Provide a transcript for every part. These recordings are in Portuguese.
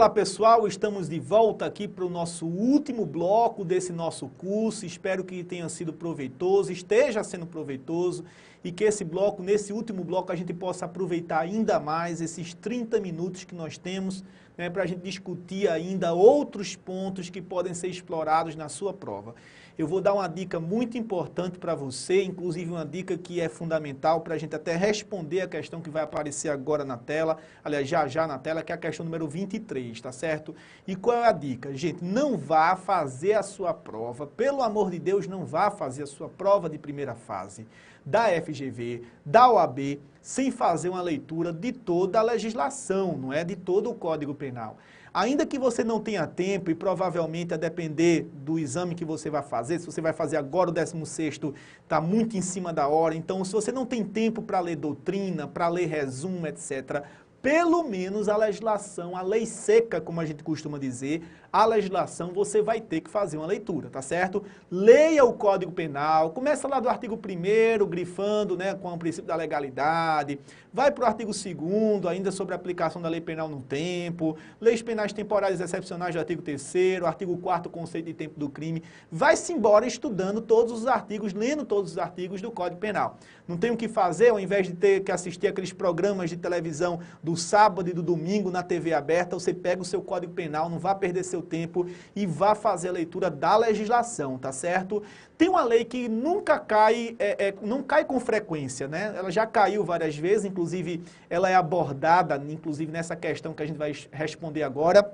Olá pessoal, estamos de volta aqui para o nosso último bloco desse nosso curso. Espero que tenha sido proveitoso, esteja sendo proveitoso e que nesse último bloco, a gente possa aproveitar ainda mais esses 30 minutos que nós temos, né, para a gente discutir ainda outros pontos que podem ser explorados na sua prova. Eu vou dar uma dica muito importante para você, inclusive uma dica que é fundamental para a gente até responder a questão que vai aparecer agora na tela, aliás, já na tela, que é a questão número 23, tá certo? E qual é a dica? Gente, não vá fazer a sua prova, pelo amor de Deus, não vá fazer a sua prova de primeira fase da FGV, da OAB, sem fazer uma leitura de toda a legislação, não é? De todo o Código Penal. Ainda que você não tenha tempo e provavelmente a depender do exame que você vai fazer, se você vai fazer agora o 16º, está muito em cima da hora, então se você não tem tempo para ler doutrina, para ler resumo, etc., pelo menos a legislação, a lei seca, como a gente costuma dizer, a legislação você vai ter que fazer uma leitura, tá certo? Leia o Código Penal, começa lá do artigo 1º, grifando, né, com o princípio da legalidade, vai para o artigo 2º, ainda sobre a aplicação da lei penal no tempo, leis penais temporárias excepcionais do artigo 3º, artigo 4º, conceito de tempo do crime, vai-se embora estudando todos os artigos, lendo todos os artigos do Código Penal. Não tem o que fazer, ao invés de ter que assistir aqueles programas de televisão do sábado e do domingo na TV aberta, você pega o seu Código Penal, não vá perder seu tempo e vá fazer a leitura da legislação, tá certo? Tem uma lei que nunca cai, não cai com frequência, né? Ela já caiu várias vezes, inclusive ela é abordada, inclusive nessa questão que a gente vai responder agora,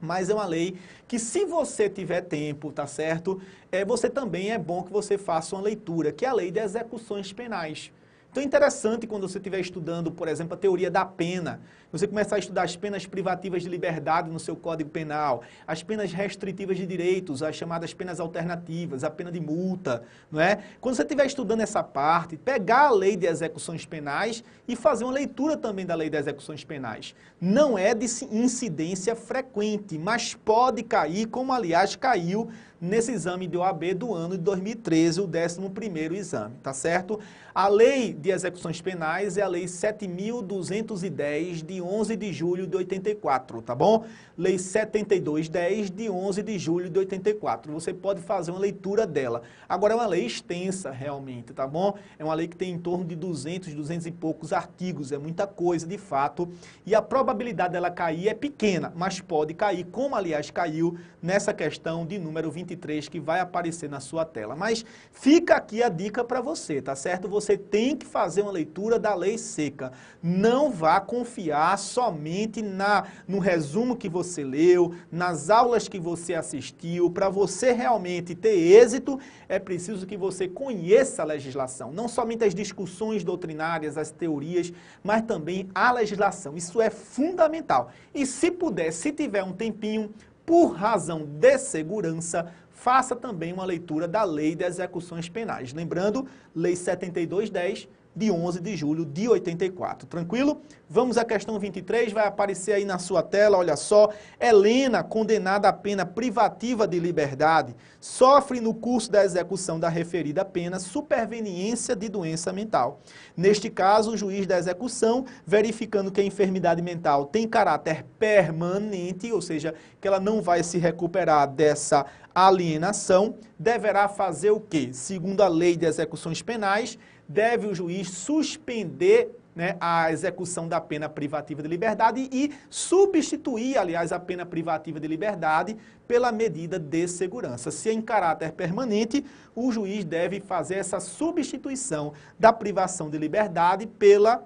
mas é uma lei que, se você tiver tempo, tá certo? Você também é bom que você faça uma leitura, que é a lei de execuções penais. Então é interessante quando você estiver estudando, por exemplo, a teoria da pena, você começar a estudar as penas privativas de liberdade no seu Código Penal, as penas restritivas de direitos, as chamadas penas alternativas, a pena de multa, não é? Quando você estiver estudando essa parte, pegar a lei de execuções penais e fazer uma leitura também da lei de execuções penais. Não é de incidência frequente, mas pode cair, como aliás caiu nesse exame de OAB do ano de 2013, o 11º exame, tá certo? A lei de execuções penais é a lei 7.210 de 11 de julho de 84, tá bom? Lei 7210 de 11 de julho de 84. Você pode fazer uma leitura dela. Agora é uma lei extensa realmente, tá bom? É uma lei que tem em torno de 200 e poucos artigos, é muita coisa de fato, e a probabilidade dela cair é pequena, mas pode cair, como aliás caiu nessa questão de número 23 que vai aparecer na sua tela. Mas fica aqui a dica para você, tá certo? Você tem que fazer uma leitura da lei seca. Não vá confiar somente no resumo que você leu, nas aulas que você assistiu. Para você realmente ter êxito, é preciso que você conheça a legislação. Não somente as discussões doutrinárias, as teorias, mas também a legislação. Isso é fundamental. E se puder, se tiver um tempinho, por razão de segurança, faça também uma leitura da Lei de Execuções Penais. Lembrando, Lei 7210, de 11 de julho de 84. Tranquilo? Vamos à questão 23, vai aparecer aí na sua tela, olha só. Helena, condenada à pena privativa de liberdade, sofre no curso da execução da referida pena superveniência de doença mental. Neste caso, o juiz da execução, verificando que a enfermidade mental tem caráter permanente, ou seja, que ela não vai se recuperar dessa alienação, deverá fazer o quê? Segundo a Lei de Execuções Penais, deve o juiz suspender, né, a execução da pena privativa de liberdade e substituir, aliás, a pena privativa de liberdade pela medida de segurança. Se é em caráter permanente, o juiz deve fazer essa substituição da privação de liberdade pela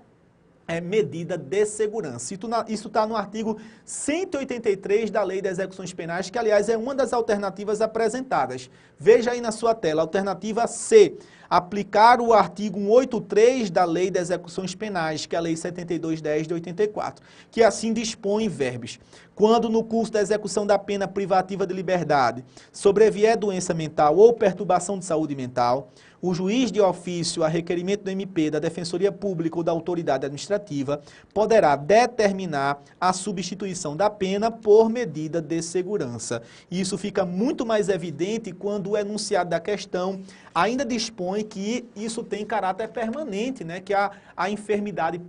medida de segurança. Isso está no artigo 183 da Lei de Execuções Penais, que, aliás, é uma das alternativas apresentadas. Veja aí na sua tela, alternativa C, aplicar o artigo 183 da Lei de Execuções Penais, que é a Lei 7210 de 84, que assim dispõe verbos. Quando no curso da execução da pena privativa de liberdade sobrevier doença mental ou perturbação de saúde mental, o juiz de ofício, a requerimento do MP, da Defensoria Pública ou da autoridade administrativa, poderá determinar a substituição da pena por medida de segurança. Isso fica muito mais evidente quando o enunciado da questão ainda dispõe supõe que isso tem caráter permanente, né? Que a enfermidade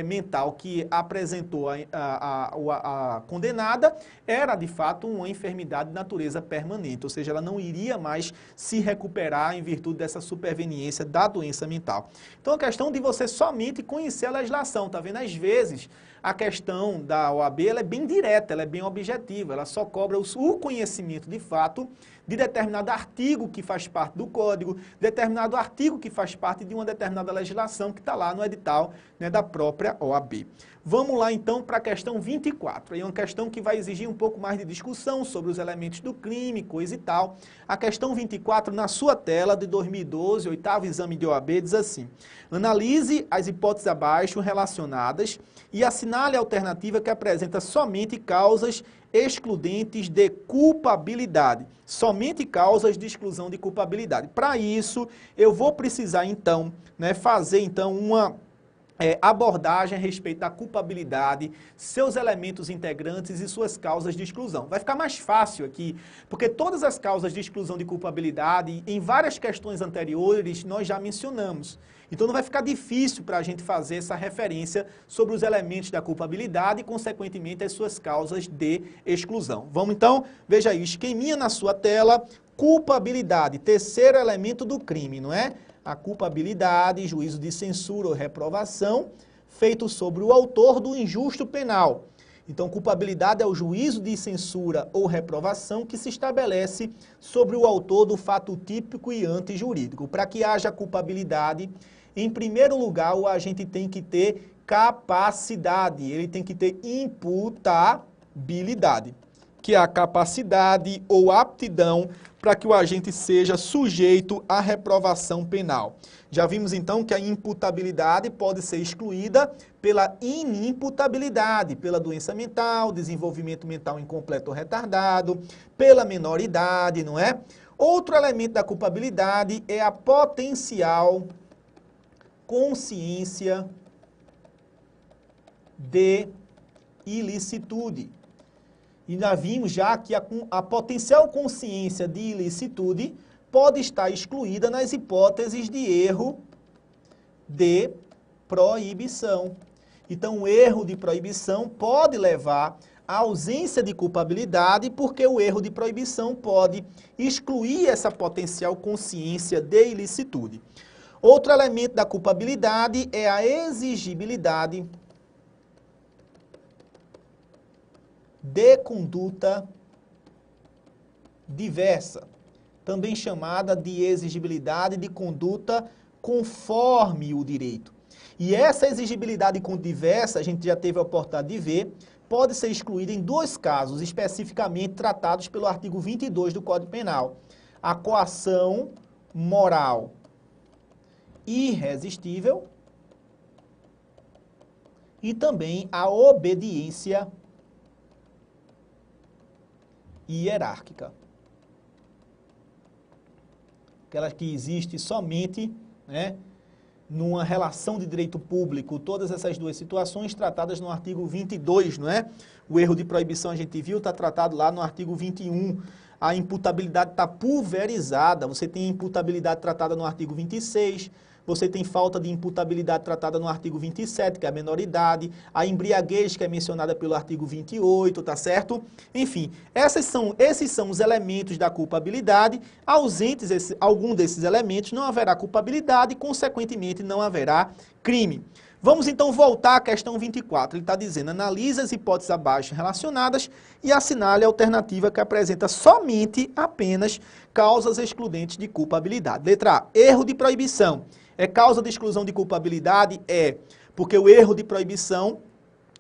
mental que apresentou a condenada era, de fato, uma enfermidade de natureza permanente, ou seja, ela não iria mais se recuperar em virtude dessa superveniência da doença mental. Então, a questão de você somente conhecer a legislação, tá vendo? Às vezes, a questão da OAB ela é bem direta, ela é bem objetiva, ela só cobra o conhecimento de fato de determinado artigo que faz parte do código, determinado artigo que faz parte de uma determinada legislação que está lá no edital, né, da própria OAB. Vamos lá então para a questão 24, aí é uma questão que vai exigir um pouco mais de discussão sobre os elementos do crime, coisa e tal. A questão 24 na sua tela de 2012, oitavo exame de OAB, diz assim: analise as hipóteses abaixo relacionadas e assinale a alternativa que apresenta somente causas excludentes de culpabilidade. Somente causas de exclusão de culpabilidade. Para isso, eu vou precisar então, né, fazer então uma abordagem a respeito da culpabilidade, seus elementos integrantes e suas causas de exclusão. Vai ficar mais fácil aqui, porque todas as causas de exclusão de culpabilidade, em várias questões anteriores, nós já mencionamos. Então não vai ficar difícil para a gente fazer essa referência sobre os elementos da culpabilidade e, consequentemente, as suas causas de exclusão. Vamos então, veja aí, esqueminha na sua tela, culpabilidade, terceiro elemento do crime, não é? A culpabilidade, juízo de censura ou reprovação, feito sobre o autor do injusto penal. Então, culpabilidade é o juízo de censura ou reprovação que se estabelece sobre o autor do fato típico e antijurídico. Para que haja culpabilidade, em primeiro lugar, o agente tem que ter capacidade, ele tem que ter imputabilidade, que é a capacidade ou aptidão para que o agente seja sujeito à reprovação penal. Já vimos então que a imputabilidade pode ser excluída pela inimputabilidade, pela doença mental, desenvolvimento mental incompleto ou retardado, pela menoridade, não é? Outro elemento da culpabilidade é a potencial consciência de ilicitude. E nós vimos já que a potencial consciência de ilicitude pode estar excluída nas hipóteses de erro de proibição. Então, o erro de proibição pode levar à ausência de culpabilidade, porque o erro de proibição pode excluir essa potencial consciência de ilicitude. Outro elemento da culpabilidade é a exigibilidade de conduta diversa, também chamada de exigibilidade de conduta conforme o direito. E essa exigibilidade diversa, a gente já teve a oportunidade de ver, pode ser excluída em dois casos, especificamente tratados pelo artigo 22 do Código Penal. A coação moral irresistível e também a obediência hierárquica. Aquela que existe somente, né, numa relação de direito público, todas essas duas situações tratadas no artigo 22, não é? O erro de proibição a gente viu, está tratado lá no artigo 21. A imputabilidade está pulverizada, você tem imputabilidade tratada no artigo 26, você tem falta de imputabilidade tratada no artigo 27, que é a menoridade, a embriaguez, que é mencionada pelo artigo 28, tá certo? Enfim, esses são os elementos da culpabilidade. Ausentes algum desses elementos, não haverá culpabilidade e, consequentemente, não haverá crime. Vamos então voltar à questão 24. Ele está dizendo, analise as hipóteses abaixo relacionadas e assinale a alternativa que apresenta somente apenas causas excludentes de culpabilidade. Letra A, erro de proibição. É causa de exclusão de culpabilidade? É, porque o erro de proibição,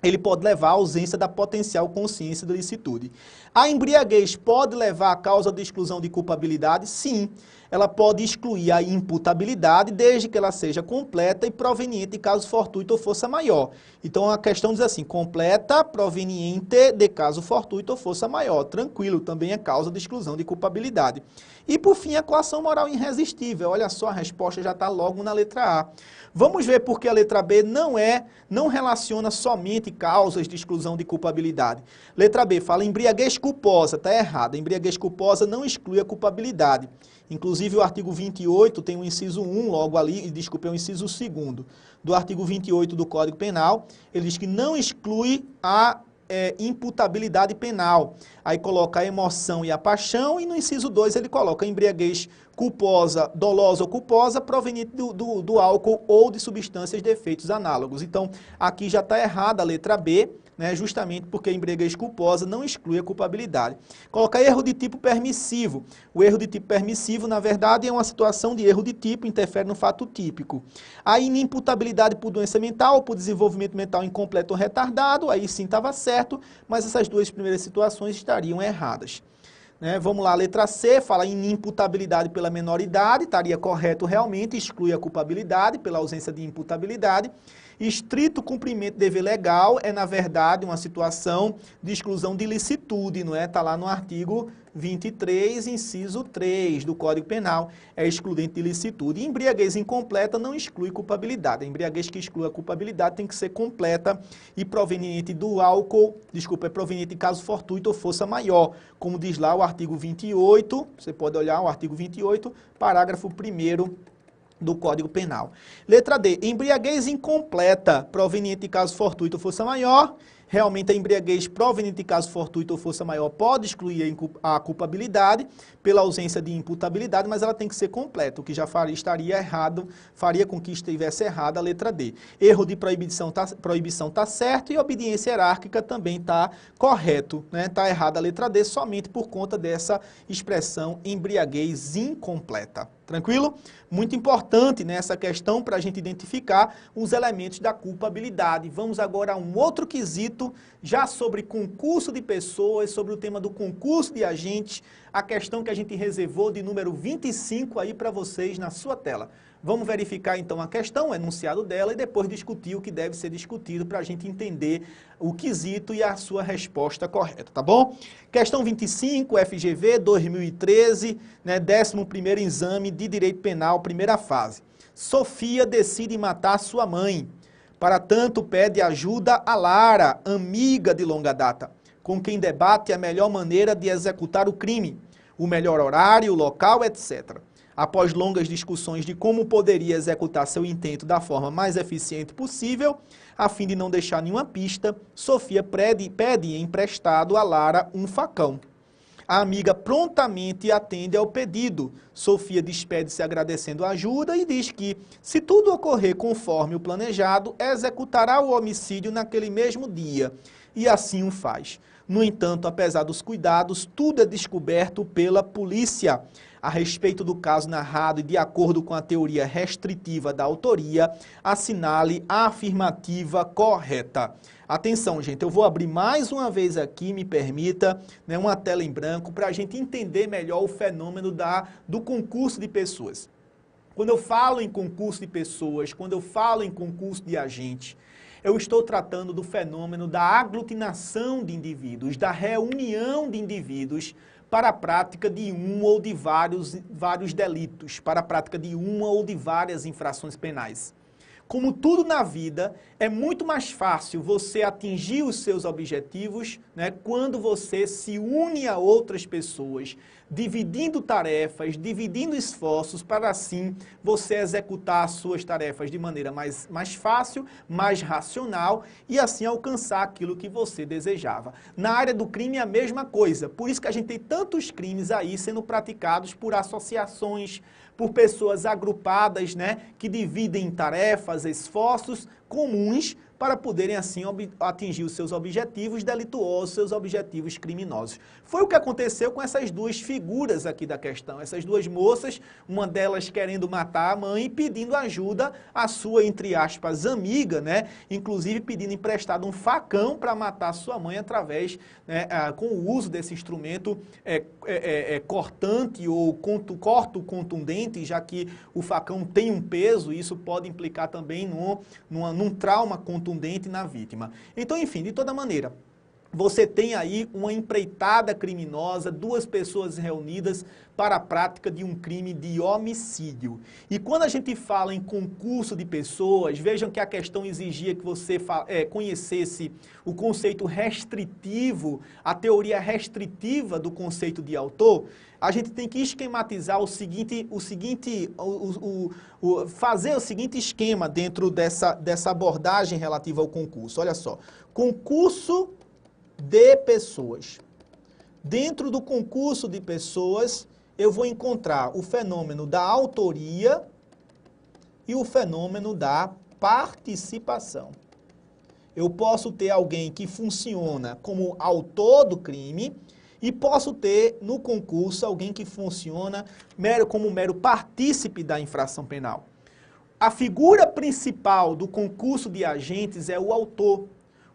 ele pode levar à ausência da potencial consciência de ilicitude. A embriaguez pode levar à causa de exclusão de culpabilidade? Sim. Ela pode excluir a imputabilidade desde que ela seja completa e proveniente de caso fortuito ou força maior. Então a questão diz assim, completa, proveniente de caso fortuito ou força maior. Tranquilo, também é causa de exclusão de culpabilidade. E por fim, a coação moral irresistível. Olha só, a resposta já está logo na letra A. Vamos ver porque a letra B não relaciona somente somente causas de exclusão de culpabilidade. Letra B, fala embriaguez culposa, está errado. A embriaguez culposa não exclui a culpabilidade. Inclusive o artigo 28 tem o inciso 1 logo ali, desculpe, é o inciso 2º do artigo 28 do Código Penal. Ele diz que não exclui a imputabilidade penal. Aí coloca a emoção e a paixão, e no inciso 2 ele coloca a embriaguez culposa, dolosa ou culposa, proveniente do álcool ou de substâncias de efeitos análogos. Então, aqui já está errada a letra B, né, justamente porque a embriaguez culposa não exclui a culpabilidade. Coloca erro de tipo permissivo. O erro de tipo permissivo, na verdade, é uma situação de erro de tipo, interfere no fato típico. A inimputabilidade por doença mental ou por desenvolvimento mental incompleto ou retardado, aí sim estava certo, mas essas duas primeiras situações estariam erradas. Né? Vamos lá, a letra C, fala em inimputabilidade pela menoridade, estaria correto realmente, exclui a culpabilidade pela ausência de imputabilidade. Estrito cumprimento de dever legal é, na verdade, uma situação de exclusão de ilicitude, não é? Está lá no artigo 23, inciso 3 do Código Penal, é excludente de ilicitude. E embriaguez incompleta não exclui culpabilidade. A embriaguez que exclui a culpabilidade tem que ser completa e proveniente do álcool, é proveniente de caso fortuito ou força maior, como diz lá o artigo 28, você pode olhar o artigo 28, parágrafo 1º, do Código Penal. Letra D, embriaguez incompleta, proveniente de caso fortuito ou força maior. Realmente a embriaguez proveniente de caso fortuito ou força maior pode excluir a culpabilidade pela ausência de imputabilidade, mas ela tem que ser completa, o que já estaria errado, faria com que estivesse errada a letra D. Erro de proibição tá certo e obediência hierárquica também está correto, né? Está errada a letra D somente por conta dessa expressão embriaguez incompleta. Tranquilo? Muito importante nessa questão para a gente identificar os elementos da culpabilidade. Vamos agora a um outro quesito, já sobre concurso de pessoas, sobre o tema do concurso de agentes, a questão que a gente reservou de número 25 aí para vocês na sua tela. Vamos verificar então a questão, o enunciado dela, e depois discutir o que deve ser discutido para a gente entender o quesito e a sua resposta correta, tá bom? Questão 25, FGV 2013, né, 11º exame de Direito Penal, primeira fase. Sofia decide matar sua mãe. Para tanto, pede ajuda a Lara, amiga de longa data, com quem debate a melhor maneira de executar o crime, o melhor horário, local, etc. Após longas discussões de como poderia executar seu intento da forma mais eficiente possível, a fim de não deixar nenhuma pista, Sofia pede emprestado a Lara um facão. A amiga prontamente atende ao pedido. Sofia despede-se agradecendo a ajuda e diz que, se tudo ocorrer conforme o planejado, executará o homicídio naquele mesmo dia. E assim o faz. No entanto, apesar dos cuidados, tudo é descoberto pela polícia. A respeito do caso narrado e de acordo com a teoria restritiva da autoria, assinale a afirmativa correta. Atenção, gente, eu vou abrir mais uma vez aqui, me permita, né, uma tela em branco para a gente entender melhor o fenômeno do concurso de pessoas. Quando eu falo em concurso de pessoas, quando eu falo em concurso de agente, eu estou tratando do fenômeno da aglutinação de indivíduos, da reunião de indivíduos para a prática de um ou de vários delitos, para a prática de uma ou de várias infrações penais. Como tudo na vida, é muito mais fácil você atingir os seus objetivos, né, quando você se une a outras pessoas, dividindo tarefas, dividindo esforços, para assim você executar as suas tarefas de maneira mais fácil, mais racional e assim alcançar aquilo que você desejava. Na área do crime é a mesma coisa, por isso que a gente tem tantos crimes aí sendo praticados por associações, por pessoas agrupadas, né, que dividem tarefas, esforços comuns para poderem assim atingir os seus objetivos delituosos, seus objetivos criminosos. Foi o que aconteceu com essas duas figuras aqui da questão, essas duas moças, uma delas querendo matar a mãe e pedindo ajuda à sua, entre aspas, amiga, né, inclusive pedindo emprestado um facão para matar sua mãe através, né, com o uso desse instrumento cortante ou contundente, já que o facão tem um peso, e isso pode implicar também num trauma contundente na vítima. Então, enfim, de toda maneira, você tem aí uma empreitada criminosa, duas pessoas reunidas para a prática de um crime de homicídio. E quando a gente fala em concurso de pessoas, vejam que a questão exigia que você conhecesse o conceito restritivo, a teoria restritiva do conceito de autor. A gente tem que esquematizar fazer o seguinte esquema dentro dessa abordagem relativa ao concurso. Olha só, concurso de pessoas. Dentro do concurso de pessoas, eu vou encontrar o fenômeno da autoria e o fenômeno da participação. Eu posso ter alguém que funciona como autor do crime e posso ter no concurso alguém que funciona como mero partícipe da infração penal. A figura principal do concurso de agentes é o autor.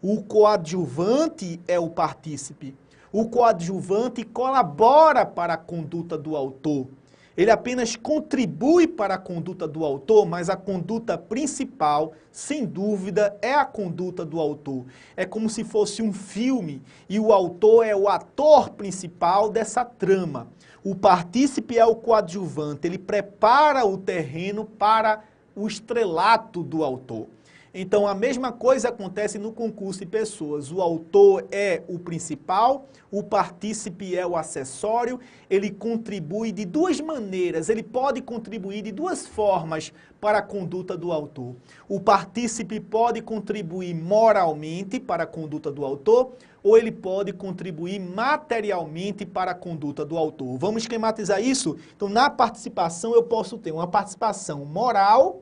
O coadjuvante é o partícipe. O coadjuvante colabora para a conduta do autor. Ele apenas contribui para a conduta do autor, mas a conduta principal, sem dúvida, é a conduta do autor. É como se fosse um filme e o autor é o ator principal dessa trama. O partícipe é o coadjuvante, ele prepara o terreno para o estrelato do autor. Então, a mesma coisa acontece no concurso de pessoas. O autor é o principal, o partícipe é o acessório, ele contribui de duas maneiras, ele pode contribuir de duas formas para a conduta do autor. O partícipe pode contribuir moralmente para a conduta do autor, ou ele pode contribuir materialmente para a conduta do autor. Vamos esquematizar isso? Então, na participação, eu posso ter uma participação moral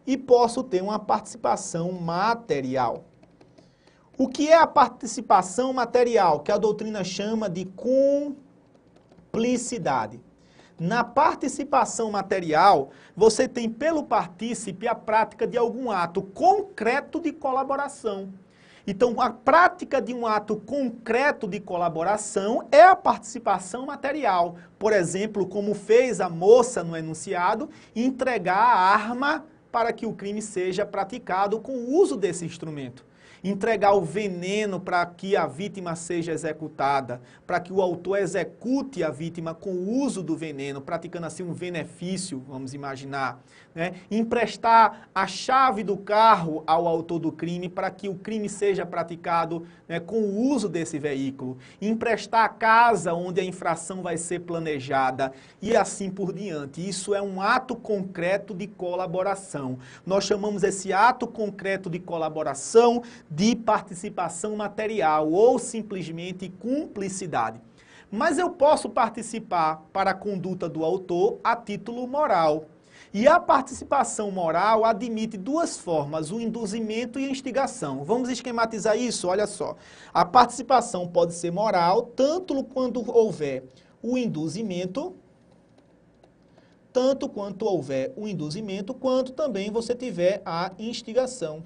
e posso ter uma participação material. O que é a participação material? Que a doutrina chama de cumplicidade. Na participação material, você tem pelo partícipe a prática de algum ato concreto de colaboração. Então, a prática de um ato concreto de colaboração é a participação material. Por exemplo, como fez a moça no enunciado, entregar a arma para que o crime seja praticado com o uso desse instrumento. Entregar o veneno para que a vítima seja executada, para que o autor execute a vítima com o uso do veneno, praticando assim um benefício, vamos imaginar, né? Emprestar a chave do carro ao autor do crime para que o crime seja praticado, né, com o uso desse veículo. Emprestar a casa onde a infração vai ser planejada e assim por diante. Isso é um ato concreto de colaboração. Nós chamamos esse ato concreto de colaboração de participação material ou simplesmente cumplicidade. Mas eu posso participar para a conduta do autor a título moral. E a participação moral admite duas formas, o induzimento e a instigação. Vamos esquematizar isso? Olha só. A participação pode ser moral tanto quando houver o induzimento, quanto também você tiver a instigação.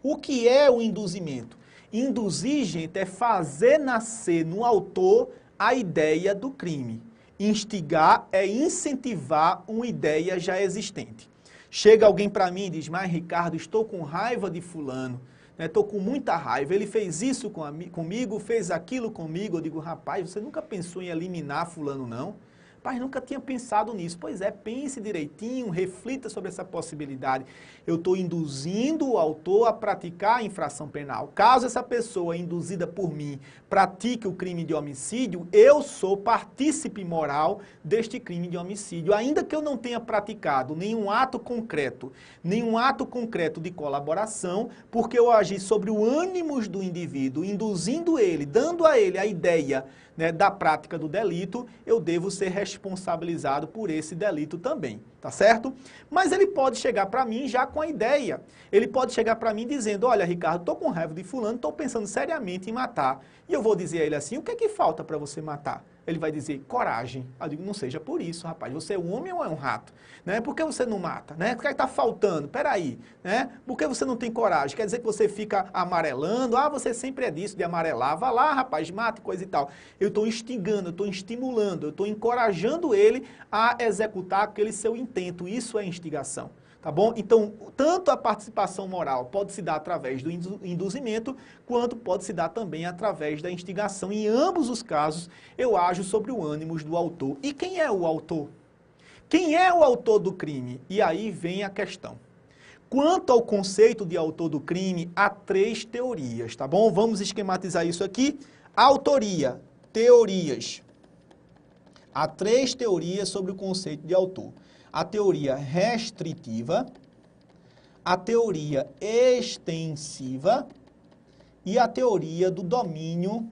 O que é o induzimento? Induzir, gente, é fazer nascer no autor a ideia do crime. Instigar é incentivar uma ideia já existente. Chega alguém para mim e diz, mas Ricardo, estou com raiva de fulano, estou com muita raiva, ele fez isso comigo, fez aquilo comigo. Eu digo, rapaz, você nunca pensou em eliminar fulano, não? Rapaz, nunca tinha pensado nisso. Pois é, pense direitinho, reflita sobre essa possibilidade. Eu estou induzindo o autor a praticar a infração penal. Caso essa pessoa induzida por mim pratique o crime de homicídio, eu sou partícipe moral deste crime de homicídio, ainda que eu não tenha praticado nenhum ato concreto de colaboração, porque eu agi sobre o ânimos do indivíduo, induzindo ele, dando a ele a ideia, né, da prática do delito, eu devo ser responsabilizado por esse delito também, tá certo? Mas ele pode chegar para mim já com a ideia, ele pode chegar para mim dizendo, olha Ricardo, estou com raiva de fulano, estou pensando seriamente em matar, e eu vou dizer a ele assim, o que é que falta para você matar? Ele vai dizer, coragem. Eu digo, não seja por isso, rapaz, você é um homem ou é um rato? Né? Por que você não mata? Né? O que é que está faltando? Peraí, né? Por que você não tem coragem? Quer dizer que você fica amarelando? Ah, você sempre é disso, de amarelar. Vá lá, rapaz, mata, coisa e tal. Eu estou instigando, eu estou estimulando, eu estou encorajando ele a executar aquele seu intento. Isso é instigação. Tá bom? Então, tanto a participação moral pode se dar através do induzimento, quanto pode se dar também através da instigação. Em ambos os casos, eu ajo sobre o ânimos do autor. E quem é o autor? Quem é o autor do crime? E aí vem a questão. Quanto ao conceito de autor do crime, há 3 teorias, tá bom? Vamos esquematizar isso aqui. Autoria, teorias. Há 3 teorias sobre o conceito de autor. A teoria restritiva, a teoria extensiva e a teoria do domínio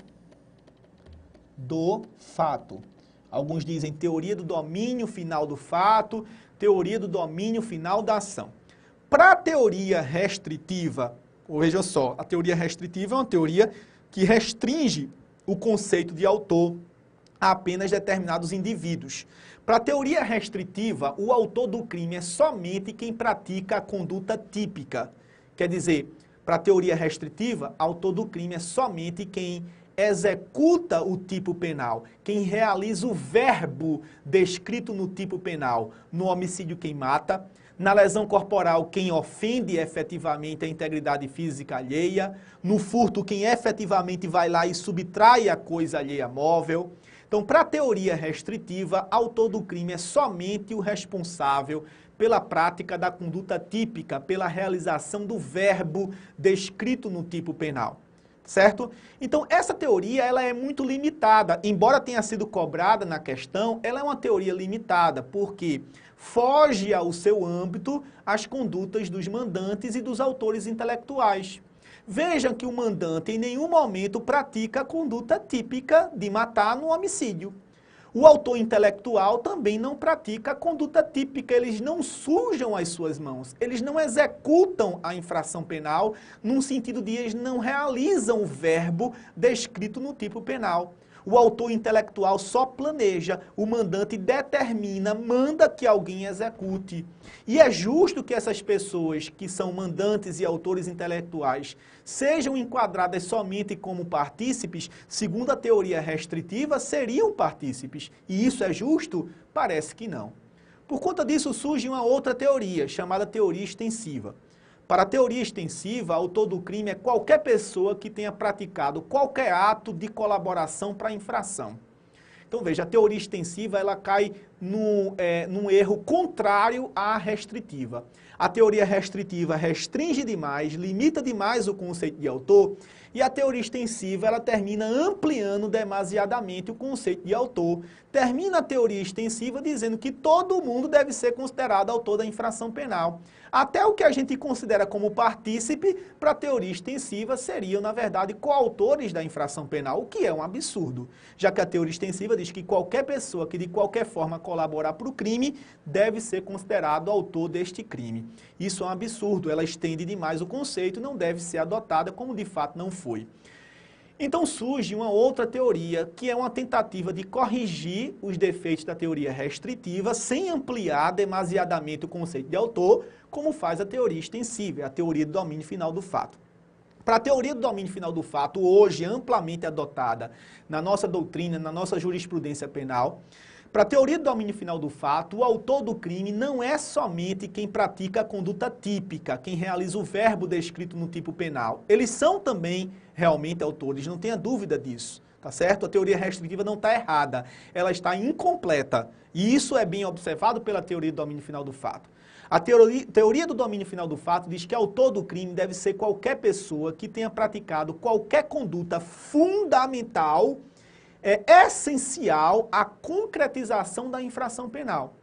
do fato. Alguns dizem teoria do domínio final do fato, teoria do domínio final da ação. Para a teoria restritiva, veja só, a teoria restritiva é uma teoria que restringe o conceito de autor a apenas determinados indivíduos. Para a teoria restritiva, o autor do crime é somente quem pratica a conduta típica. Quer dizer, para a teoria restritiva, autor do crime é somente quem executa o tipo penal, quem realiza o verbo descrito no tipo penal. No homicídio, quem mata. Na lesão corporal, quem ofende efetivamente a integridade física alheia. No furto, quem efetivamente vai lá e subtrai a coisa alheia móvel. Então, para a teoria restritiva, autor do crime é somente o responsável pela prática da conduta típica, pela realização do verbo descrito no tipo penal, certo? Então, essa teoria ela é muito limitada, embora tenha sido cobrada na questão, ela é uma teoria limitada, porque foge ao seu âmbito as condutas dos mandantes e dos autores intelectuais. Vejam que o mandante em nenhum momento pratica a conduta típica de matar no homicídio. O autor intelectual também não pratica a conduta típica, eles não sujam as suas mãos, eles não executam a infração penal, num sentido de eles não realizam o verbo descrito no tipo penal. O autor intelectual só planeja, o mandante determina, manda que alguém execute. E é justo que essas pessoas que são mandantes e autores intelectuais sejam enquadradas somente como partícipes, segundo a teoria restritiva, seriam partícipes. E isso é justo? Parece que não. Por conta disso surge uma outra teoria, chamada teoria extensiva. Para a teoria extensiva, autor do crime é qualquer pessoa que tenha praticado qualquer ato de colaboração para a infração. Então veja, a teoria extensiva ela cai num erro contrário à restritiva. A teoria restritiva restringe demais, limita demais o conceito de autor, e a teoria extensiva ela termina ampliando demasiadamente o conceito de autor. Termina a teoria extensiva dizendo que todo mundo deve ser considerado autor da infração penal. Até o que a gente considera como partícipe, para a teoria extensiva, seriam, na verdade, coautores da infração penal, o que é um absurdo, já que a teoria extensiva diz que qualquer pessoa que de qualquer forma colaborar para o crime deve ser considerado autor deste crime. Isso é um absurdo, ela estende demais o conceito e não deve ser adotada como de fato não foi. Então surge uma outra teoria, que é uma tentativa de corrigir os defeitos da teoria restritiva sem ampliar demasiadamente o conceito de autor, como faz a teoria extensiva, a teoria do domínio final do fato. Para a teoria do domínio final do fato, hoje amplamente adotada na nossa doutrina, na nossa jurisprudência penal, para a teoria do domínio final do fato, o autor do crime não é somente quem pratica a conduta típica, quem realiza o verbo descrito no tipo penal. Eles são também realmente autores, não tenha dúvida disso, tá certo? A teoria restritiva não está errada, ela está incompleta. E isso é bem observado pela teoria do domínio final do fato. A teoria do domínio final do fato diz que autor do crime deve ser qualquer pessoa que tenha praticado qualquer conduta fundamental, essencial à concretização da infração penal.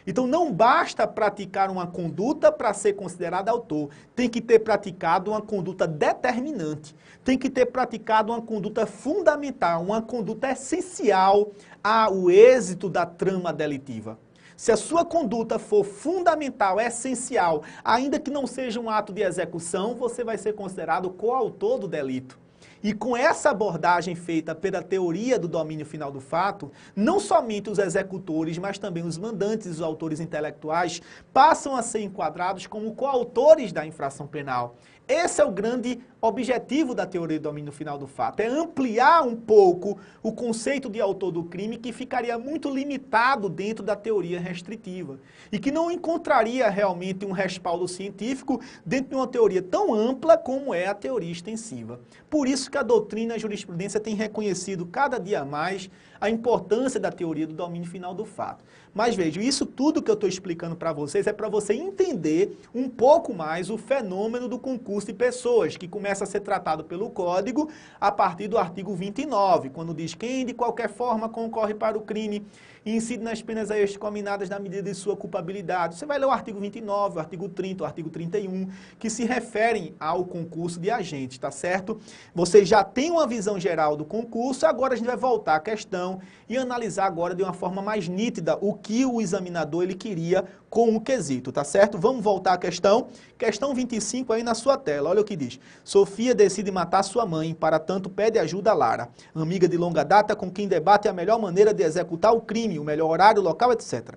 Então não basta praticar uma conduta para ser considerado autor, tem que ter praticado uma conduta determinante, tem que ter praticado uma conduta fundamental, uma conduta essencial ao êxito da trama delitiva. Se a sua conduta for fundamental, essencial, ainda que não seja um ato de execução, você vai ser considerado coautor do delito. E com essa abordagem feita pela teoria do domínio final do fato, não somente os executores, mas também os mandantes e os autores intelectuais passam a ser enquadrados como coautores da infração penal. Esse é o grande objetivo da teoria do domínio final do fato, é ampliar um pouco o conceito de autor do crime que ficaria muito limitado dentro da teoria restritiva e que não encontraria realmente um respaldo científico dentro de uma teoria tão ampla como é a teoria extensiva. Por isso que a doutrina e a jurisprudência têm reconhecido cada dia mais a importância da teoria do domínio final do fato. Mas veja, isso tudo que eu estou explicando para vocês é para você entender um pouco mais o fenômeno do concurso de pessoas, que começa a ser tratado pelo Código a partir do artigo 29, quando diz quem de qualquer forma concorre para o crime e incide nas penas a este combinadas na medida de sua culpabilidade. Você vai ler o artigo 29, o artigo 30, o artigo 31, que se referem ao concurso de agentes, tá certo? Você já tem uma visão geral do concurso, agora a gente vai voltar à questão e analisar agora de uma forma mais nítida o que o examinador ele queria com o quesito, tá certo? Vamos voltar à questão. Questão 25 aí na sua tela, olha o que diz. Sofia decide matar sua mãe, para tanto pede ajuda a Lara, amiga de longa data com quem debate a melhor maneira de executar o crime, o melhor horário, local, etc.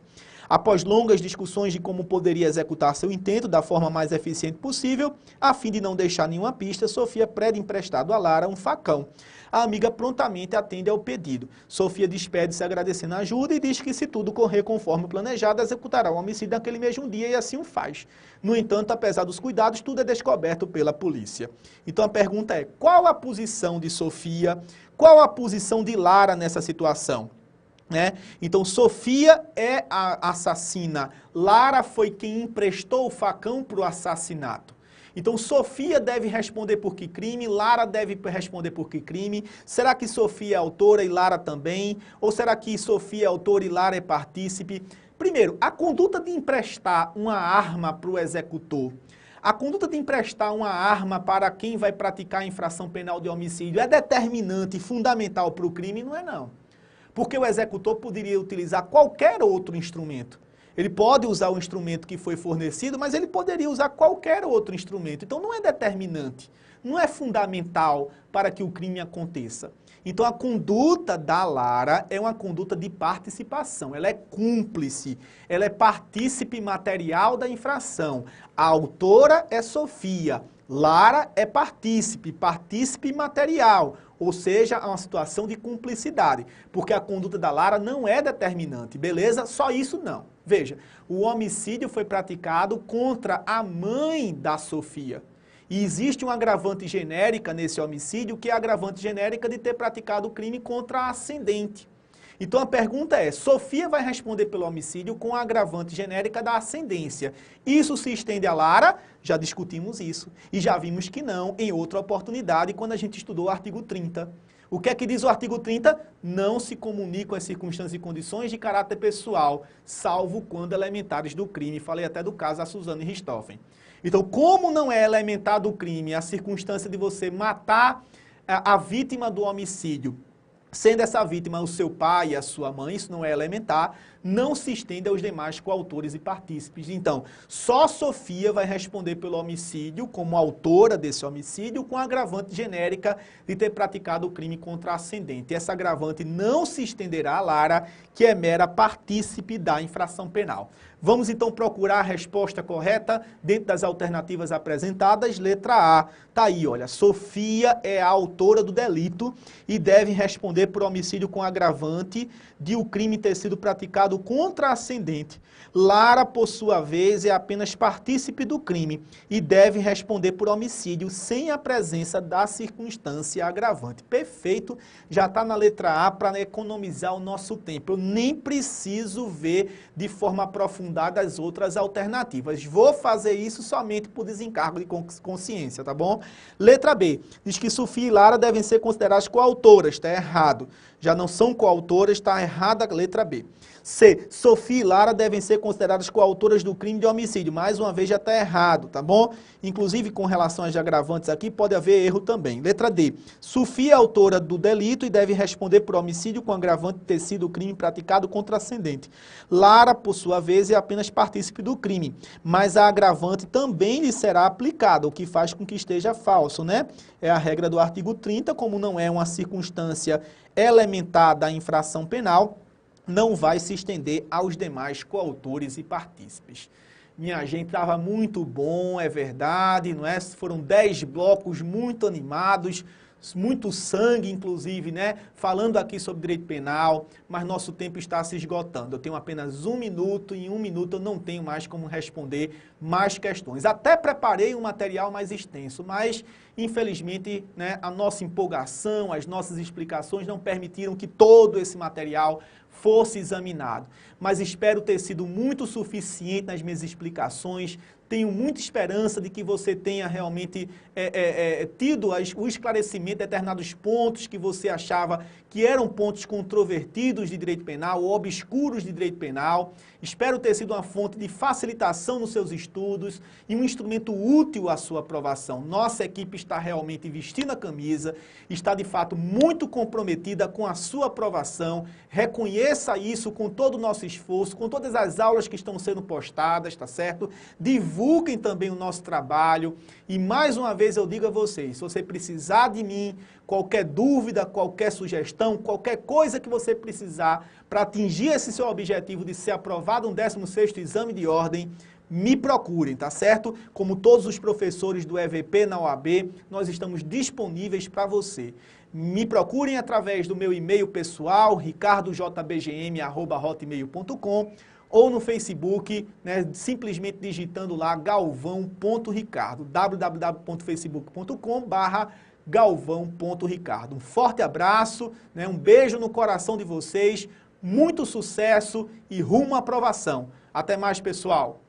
Após longas discussões de como poderia executar seu intento da forma mais eficiente possível, a fim de não deixar nenhuma pista, Sofia pede emprestado a Lara um facão. A amiga prontamente atende ao pedido. Sofia despede-se agradecendo a ajuda e diz que se tudo correr conforme planejado, executará o homicídio naquele mesmo dia e assim o faz. No entanto, apesar dos cuidados, tudo é descoberto pela polícia. Então a pergunta é, qual a posição de Sofia, qual a posição de Lara nessa situação? Então, Sofia é a assassina, Lara foi quem emprestou o facão para o assassinato. Então, Sofia deve responder por que crime, Lara deve responder por que crime. Será que Sofia é autora e Lara também? Ou será que Sofia é autora e Lara é partícipe? Primeiro, a conduta de emprestar uma arma para o executor, a conduta de emprestar uma arma para quem vai praticar a infração penal de homicídio é determinante e fundamental para o crime? Não é não. Porque o executor poderia utilizar qualquer outro instrumento. Ele pode usar o instrumento que foi fornecido, mas ele poderia usar qualquer outro instrumento. Então não é determinante, não é fundamental para que o crime aconteça. Então a conduta da Lara é uma conduta de participação, ela é cúmplice, ela é partícipe material da infração. A autora é Sofia, Lara é partícipe, partícipe material. Ou seja, é uma situação de cumplicidade, porque a conduta da Lara não é determinante, beleza? Só isso não. Veja, o homicídio foi praticado contra a mãe da Sofia. E existe uma agravante genérica nesse homicídio, que é a agravante genérica de ter praticado o crime contra a ascendente. Então a pergunta é, Sofia vai responder pelo homicídio com a agravante genérica da ascendência. Isso se estende a Lara? Já discutimos isso. E já vimos que não em outra oportunidade, quando a gente estudou o artigo 30. O que é que diz o artigo 30? Não se comunicam as circunstâncias e condições de caráter pessoal, salvo quando elementares do crime. Falei até do caso da Suzane Richthofen. Então, como não é elementar do crime a circunstância de você matar a vítima do homicídio, sendo essa vítima o seu pai e a sua mãe, isso não é elementar, não se estende aos demais coautores e partícipes. Então, só Sofia vai responder pelo homicídio, como autora desse homicídio, com a agravante genérica de ter praticado o crime contra a ascendente. Essa agravante não se estenderá a Lara, que é mera partícipe da infração penal. Vamos então procurar a resposta correta dentro das alternativas apresentadas. Letra A, tá aí, olha, Sofia é a autora do delito e deve responder por homicídio com agravante de o crime ter sido praticado contra a ascendente. Lara, por sua vez, é apenas partícipe do crime e deve responder por homicídio sem a presença da circunstância agravante. Perfeito, já está na letra A para economizar o nosso tempo. Eu nem preciso ver de forma aprofundada as outras alternativas. Vou fazer isso somente por desencargo de consciência, tá bom? Letra B, diz que Sofia e Lara devem ser consideradas coautoras, está errado. Já não são coautoras, está errada a letra B. C, Sofia e Lara devem ser consideradas coautoras do crime de homicídio. Mais uma vez já está errado, tá bom? Inclusive com relação às agravantes aqui pode haver erro também. Letra D, Sofia é autora do delito e deve responder por homicídio com agravante de ter sido o crime praticado contra a ascendente. Lara, por sua vez, é apenas partícipe do crime, mas a agravante também lhe será aplicada, o que faz com que esteja falso, né? É a regra do artigo 30, como não é uma circunstância elementar da infração penal, não vai se estender aos demais coautores e partícipes. Minha gente, estava muito bom, é verdade, não é? Foram 10 blocos muito animados, muito sangue, inclusive, né? Falando aqui sobre direito penal, mas nosso tempo está se esgotando. Eu tenho apenas 1 minuto e em 1 minuto eu não tenho mais como responder mais questões. Até preparei um material mais extenso, mas, infelizmente, né, a nossa empolgação, as nossas explicações não permitiram que todo esse material fosse examinado. Mas espero ter sido muito suficiente nas minhas explicações. Tenho muita esperança de que você tenha realmente tido o esclarecimento de determinados pontos que você achava que eram pontos controvertidos de direito penal ou obscuros de direito penal. Espero ter sido uma fonte de facilitação nos seus estudos e um instrumento útil à sua aprovação. Nossa equipe está realmente vestindo a camisa, está de fato muito comprometida com a sua aprovação. Reconheça isso com todo o nosso esforço, com todas as aulas que estão sendo postadas, tá certo? Divulguem também o nosso trabalho e mais uma vez eu digo a vocês, se você precisar de mim, qualquer dúvida, qualquer sugestão, qualquer coisa que você precisar para atingir esse seu objetivo de ser aprovado no 16º exame de ordem, me procurem, tá certo? Como todos os professores do EVP na OAB, nós estamos disponíveis para você. Me procurem através do meu e-mail pessoal, ricardojbgm@hotmail.com ou no Facebook, né, simplesmente digitando lá galvão.ricardo, www.facebook.com/galvão.ricardo. Um forte abraço, né, um beijo no coração de vocês, muito sucesso e rumo à aprovação. Até mais, pessoal!